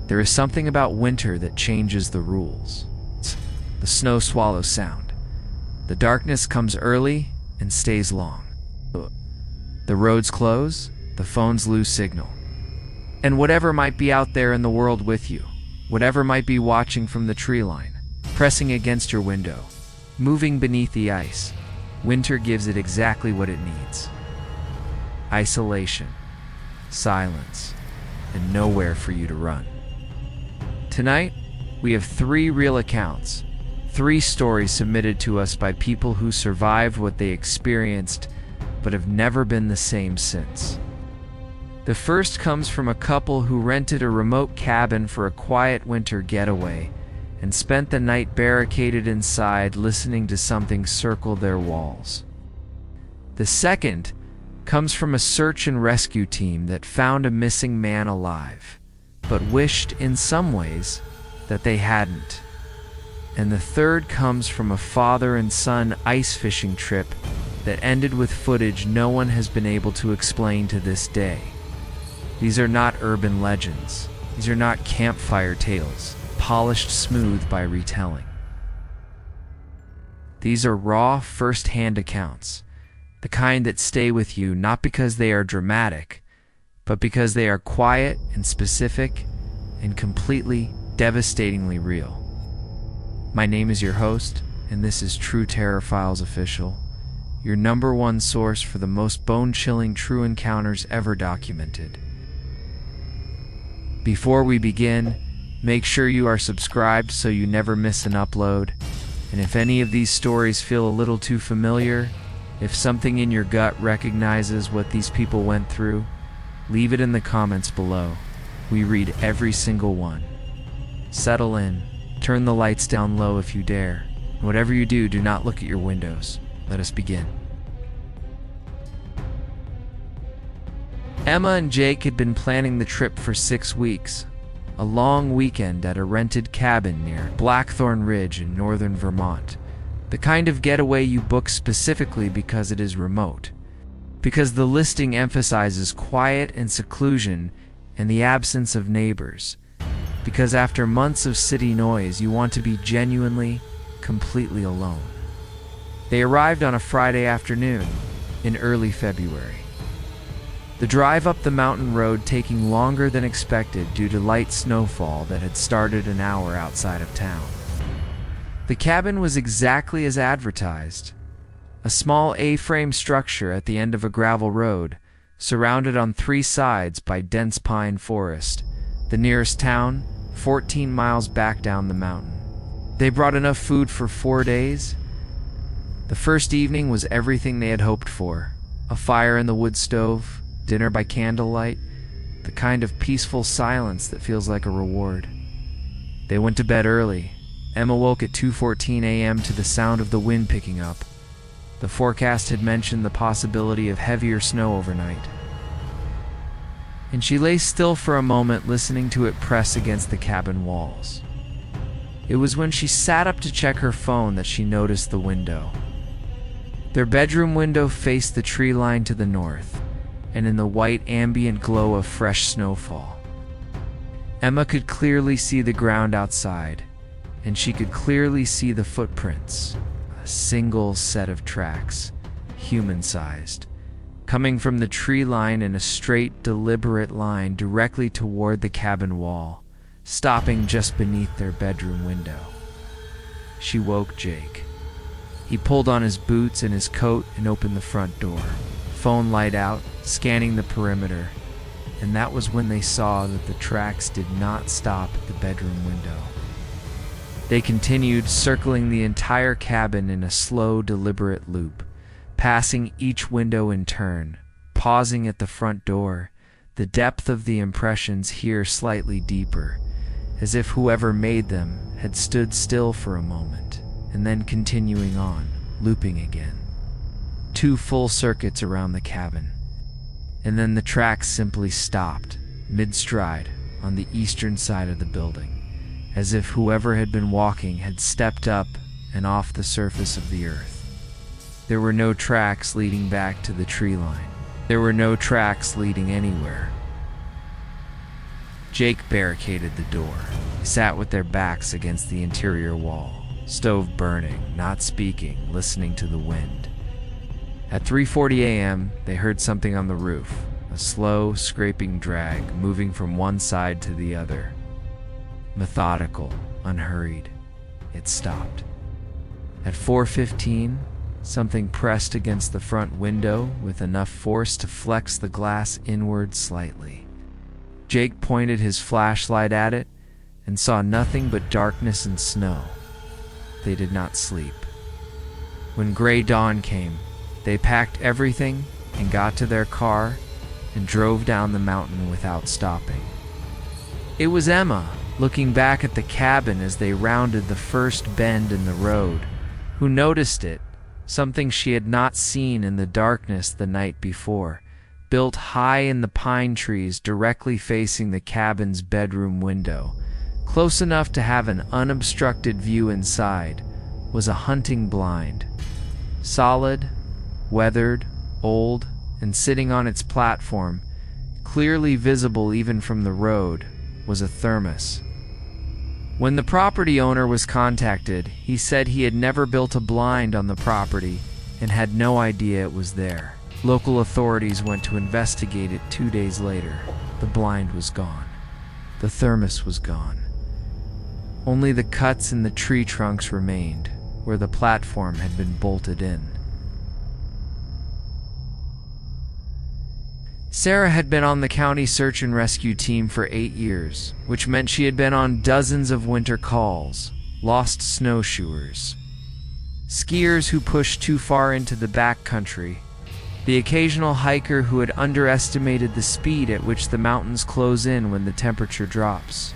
There is something about winter that changes the rules. It's the snow swallow sound. The darkness comes early and stays long. The roads close, the phones lose signal. And whatever might be out there in the world with you, whatever might be watching from the tree line, pressing against your window, moving beneath the ice, winter gives it exactly what it needs. Isolation, silence, and nowhere for you to run. Tonight, we have 3 real accounts, 3 stories submitted to us by people who survived what they experienced but have never been the same since. The first comes from a couple who rented a remote cabin for a quiet winter getaway and spent the night barricaded inside listening to something circle their walls. The second comes from a search and rescue team that found a missing man alive, but wished in some ways that they hadn't. And the third comes from a father and son ice fishing trip that ended with footage no one has been able to explain to this day. These are not urban legends. These are not campfire tales, polished smooth by retelling. These are raw, first-hand accounts, the kind that stay with you not because they are dramatic, but because they are quiet and specific and completely, devastatingly real. My name is your host, and this is True Terror Files Official, your #1 source for the most bone-chilling true encounters ever documented. Before we begin, make sure you are subscribed so you never miss an upload, and if any of these stories feel a little too familiar, if something in your gut recognizes what these people went through, leave it in the comments below. We read every single one. Settle in, turn the lights down low if you dare, and whatever you do, do not look at your windows. Let us begin. Emma and Jake had been planning the trip for 6 weeks, a long weekend at a rented cabin near Blackthorn Ridge in northern Vermont. The kind of getaway you book specifically because it is remote, because the listing emphasizes quiet and seclusion and the absence of neighbors, because after months of city noise you want to be genuinely, completely alone. They arrived on a Friday afternoon in early February. The drive up the mountain road taking longer than expected due to light snowfall that had started an hour outside of town. The cabin was exactly as advertised, a small A-frame structure at the end of a gravel road, surrounded on 3 sides by dense pine forest. The nearest town, 14 miles back down the mountain. They brought enough food for 4 days. The first evening was everything they had hoped for. A fire in the wood stove, dinner by candlelight, the kind of peaceful silence that feels like a reward. They went to bed early. Emma woke at 2:14 a.m. to the sound of the wind picking up. The forecast had mentioned the possibility of heavier snow overnight. And she lay still for a moment, listening to it press against the cabin walls. It was when she sat up to check her phone that she noticed the window. Their bedroom window faced the tree line to the north, and in the white ambient glow of fresh snowfall, Emma could clearly see the ground outside, and she could clearly see the footprints, a single set of tracks, human-sized, coming from the tree line in a straight, deliberate line directly toward the cabin wall, stopping just beneath their bedroom window. She woke Jake. He pulled on his boots and his coat and opened the front door, phone light out, scanning the perimeter, and that was when they saw that the tracks did not stop at the bedroom window. They continued, circling the entire cabin in a slow, deliberate loop, passing each window in turn, pausing at the front door, the depth of the impressions here slightly deeper, as if whoever made them had stood still for a moment, and then continuing on, looping again. 2 full circuits around the cabin, and then the tracks simply stopped, mid-stride, on the eastern side of the building, as if whoever had been walking had stepped up and off the surface of the earth. There were no tracks leading back to the tree line. There were no tracks leading anywhere. Jake barricaded the door. They sat with their backs against the interior wall, stove burning, not speaking, listening to the wind. At 3:40 a.m., they heard something on the roof, a slow, scraping drag moving from one side to the other. Methodical, unhurried, it stopped. At 4:15, something pressed against the front window with enough force to flex the glass inward slightly. Jake pointed his flashlight at it and saw nothing but darkness and snow. They did not sleep. When gray dawn came, they packed everything and got to their car and drove down the mountain without stopping. It was Emma, looking back at the cabin as they rounded the first bend in the road, who noticed it, something she had not seen in the darkness the night before. Built high in the pine trees directly facing the cabin's bedroom window, close enough to have an unobstructed view inside, was a hunting blind. Solid, weathered, old, and sitting on its platform, clearly visible even from the road, was a thermos. When the property owner was contacted, he said he had never built a blind on the property and had no idea it was there. Local authorities went to investigate it 2 days later. The blind was gone. The thermos was gone. Only the cuts in the tree trunks remained, where the platform had been bolted in. Sarah had been on the county search and rescue team for 8 years, which meant she had been on dozens of winter calls, lost snowshoers, skiers who pushed too far into the backcountry, the occasional hiker who had underestimated the speed at which the mountains close in when the temperature drops.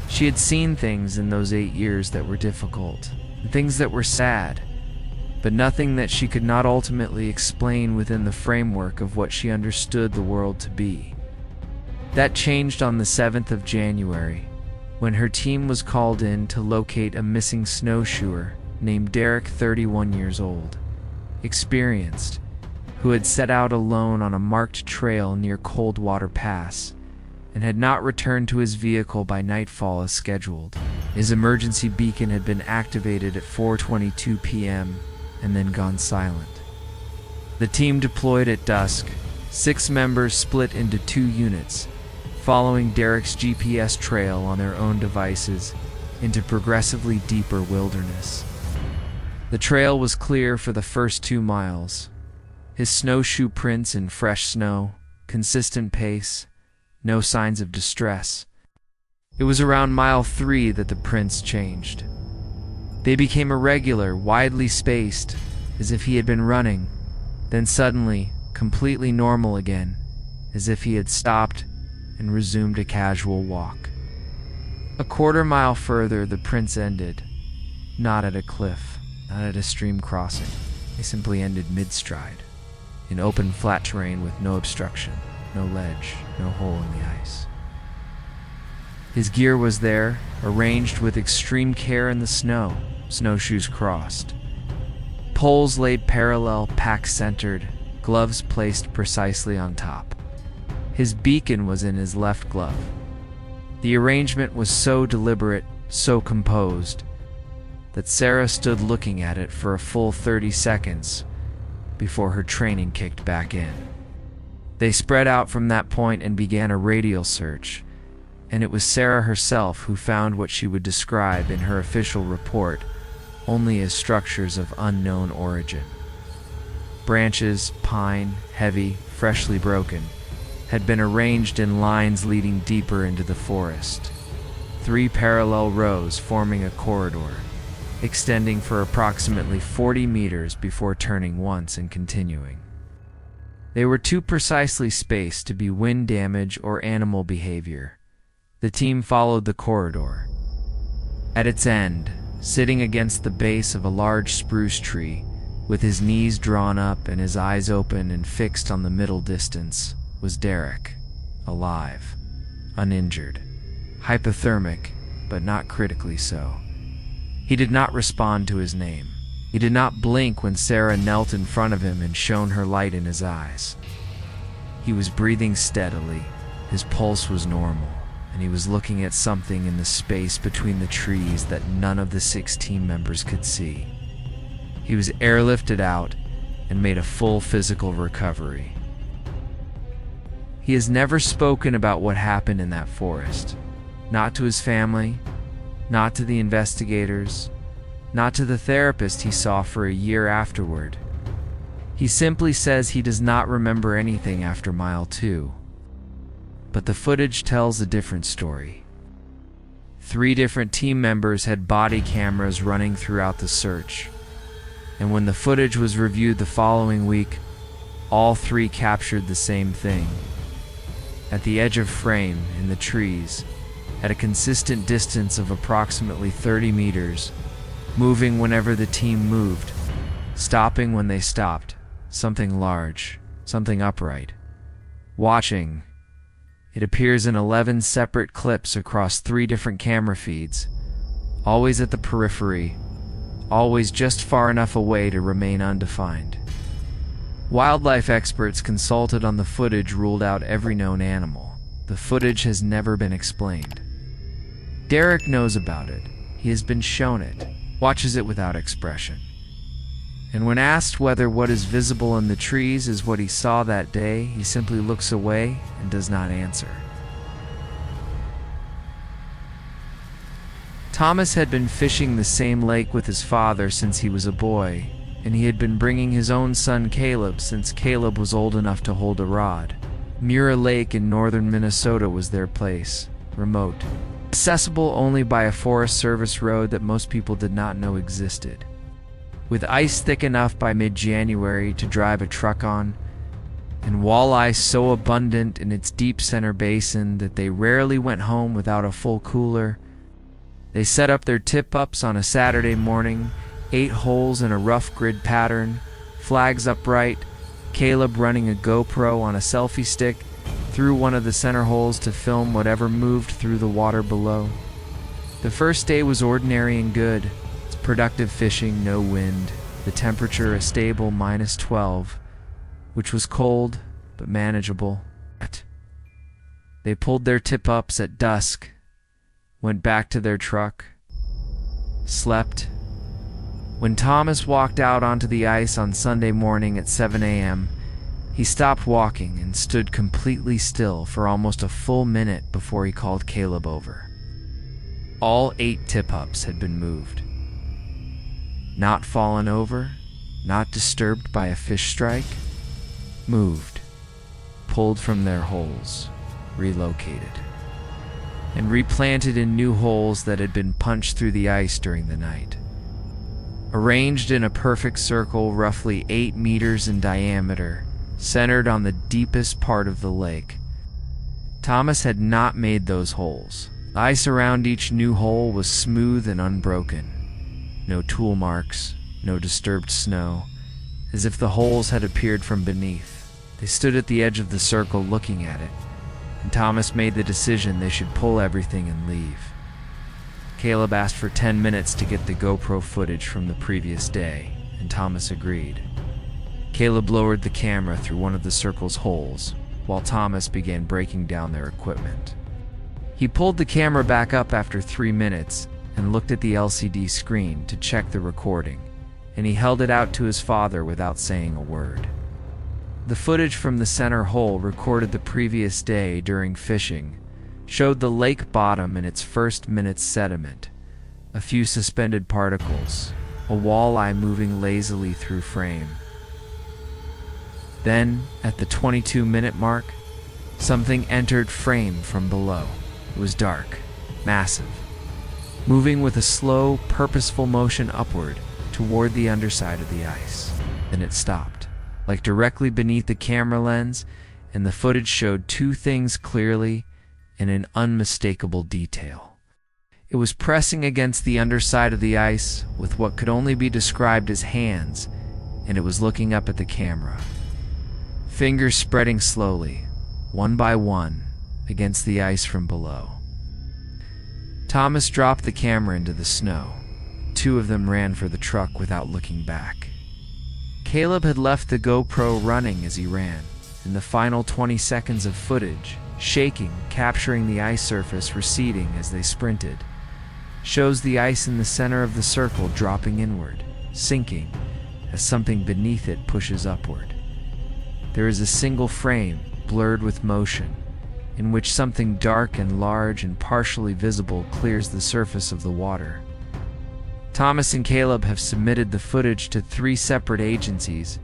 She had seen things in those 8 years that were difficult, and things that were sad, but nothing that she could not ultimately explain within the framework of what she understood the world to be. That changed on the 7th of January, when her team was called in to locate a missing snowshoer named Derek, 31 years old, experienced, who had set out alone on a marked trail near Coldwater Pass and had not returned to his vehicle by nightfall as scheduled. His emergency beacon had been activated at 4:22 p.m. and then gone silent. The team deployed at dusk, 6 members split into 2 units, following Derek's GPS trail on their own devices into progressively deeper wilderness. The trail was clear for the first 2 miles. His snowshoe prints in fresh snow, consistent pace, no signs of distress. It was around mile 3 that the prints changed. They became irregular, widely spaced, as if he had been running, then suddenly, completely normal again, as if he had stopped and resumed a casual walk. A quarter mile further, the prints ended, not at a cliff, not at a stream crossing. They simply ended mid-stride, in open, flat terrain with no obstruction, no ledge, no hole in the ice. His gear was there, arranged with extreme care in the snow, snowshoes crossed. Poles laid parallel, pack centered, gloves placed precisely on top. His beacon was in his left glove. The arrangement was so deliberate, so composed, that Sarah stood looking at it for a full 30 seconds before her training kicked back in. They spread out from that point and began a radial search, and it was Sarah herself who found what she would describe in her official report only as structures of unknown origin. Branches, pine, heavy, freshly broken, had been arranged in lines leading deeper into the forest. 3 parallel rows forming a corridor, extending for approximately 40 meters before turning once and continuing. They were too precisely spaced to be wind damage or animal behavior. The team followed the corridor. At its end, sitting against the base of a large spruce tree, with his knees drawn up and his eyes open and fixed on the middle distance, was Derek, alive, uninjured, hypothermic, but not critically so. He did not respond to his name. He did not blink when Sarah knelt in front of him and shone her light in his eyes. He was breathing steadily. His pulse was normal. and he was looking at something in the space between the trees that none of the 6 team members could see. He was airlifted out and made a full physical recovery. He has never spoken about what happened in that forest. Not to his family, not to the investigators, not to the therapist he saw for a year afterward. He simply says he does not remember anything after mile 2. But the footage tells a different story. 3 different team members had body cameras running throughout the search, and when the footage was reviewed the following week, all 3 captured the same thing. At the edge of frame, in the trees, at a consistent distance of approximately 30 meters, moving whenever the team moved, stopping when they stopped, something large, something upright. Watching. It appears in 11 separate clips across 3 different camera feeds, always at the periphery, always just far enough away to remain undefined. Wildlife experts consulted on the footage ruled out every known animal. The footage has never been explained. Derek knows about it. He has been shown it, watches it without expression. And when asked whether what is visible in the trees is what he saw that day, he simply looks away and does not answer. Thomas had been fishing the same lake with his father since he was a boy, and he had been bringing his own son Caleb since Caleb was old enough to hold a rod. Muir Lake in northern Minnesota was their place, remote, accessible only by a Forest Service road that most people did not know existed. With ice thick enough by mid-January to drive a truck on, and walleye so abundant in its deep center basin that they rarely went home without a full cooler, they set up their tip-ups on a Saturday morning, 8 holes in a rough grid pattern, flags upright, Caleb running a GoPro on a selfie stick through one of the center holes to film whatever moved through the water below. The first day was ordinary and good. It's productive fishing, no wind, the temperature a stable -12, which was cold but manageable. They pulled their tip-ups at dusk, went back to their truck, slept. When Thomas walked out onto the ice on Sunday morning at 7 a.m., he stopped walking and stood completely still for almost a full minute before he called Caleb over. All 8 tip-ups had been moved. Not fallen over, not disturbed by a fish strike, moved, pulled from their holes, relocated, and replanted in new holes that had been punched through the ice during the night. Arranged in a perfect circle roughly 8 meters in diameter, centered on the deepest part of the lake. Thomas had not made those holes. The ice around each new hole was smooth and unbroken. No tool marks, no disturbed snow, as if the holes had appeared from beneath. They stood at the edge of the circle looking at it, and Thomas made the decision they should pull everything and leave. Caleb asked for 10 minutes to get the GoPro footage from the previous day, and Thomas agreed. Caleb lowered the camera through one of the circle's holes, while Thomas began breaking down their equipment. He pulled the camera back up after 3 minutes and looked at the LCD screen to check the recording, and he held it out to his father without saying a word. The footage from the center hole recorded the previous day during fishing showed the lake bottom in its first minute's sediment, a few suspended particles, a walleye moving lazily through frame. Then, at the 22-minute mark, something entered frame from below. It was dark, massive, moving with a slow, purposeful motion upward toward the underside of the ice. Then it stopped, like directly beneath the camera lens, and the footage showed 2 things clearly and in unmistakable detail. It was pressing against the underside of the ice with what could only be described as hands, and it was looking up at the camera. Fingers spreading slowly, one by one, against the ice from below. Thomas dropped the camera into the snow. 2 of them ran for the truck without looking back. Caleb had left the GoPro running as he ran. In the final 20 seconds of footage, shaking, capturing the ice surface receding as they sprinted. Shows the ice in the center of the circle dropping inward, sinking, as something beneath it pushes upward. There is a single frame, blurred with motion, in which something dark and large and partially visible clears the surface of the water. Thomas and Caleb have submitted the footage to 3 separate agencies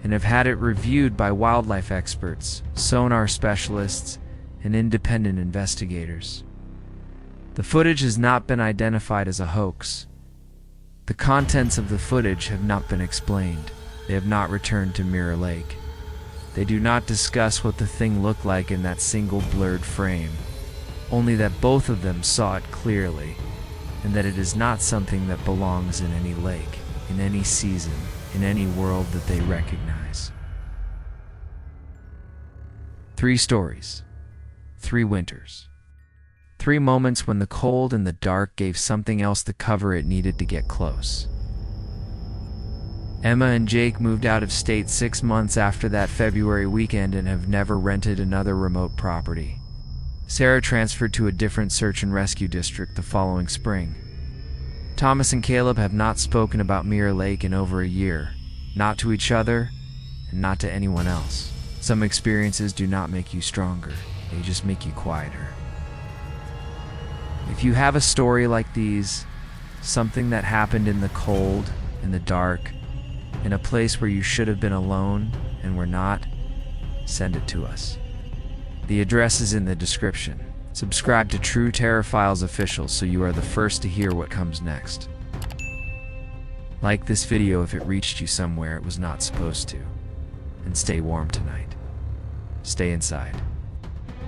and have had it reviewed by wildlife experts, sonar specialists, and independent investigators. The footage has not been identified as a hoax. The contents of the footage have not been explained. They have not returned to Mirror Lake. They do not discuss what the thing looked like in that single blurred frame, only that both of them saw it clearly, and that it is not something that belongs in any lake, in any season, in any world that they recognize. 3 stories, 3 winters. 3 moments when the cold and the dark gave something else the cover it needed to get close. Emma and Jake moved out of state 6 months after that February weekend and have never rented another remote property. Sarah transferred to a different search and rescue district the following spring. Thomas and Caleb have not spoken about Mirror Lake in over a year, not to each other and not to anyone else. Some experiences do not make you stronger, they just make you quieter. If you have a story like these, something that happened in the cold, in the dark, in a place where you should have been alone and were not, send it to us. The address is in the description. Subscribe to True Terror Files Official so you are the first to hear what comes next. Like this video if it reached you somewhere it was not supposed to. And stay warm tonight. Stay inside.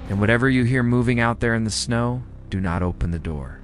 And whatever you hear moving out there in the snow, do not open the door.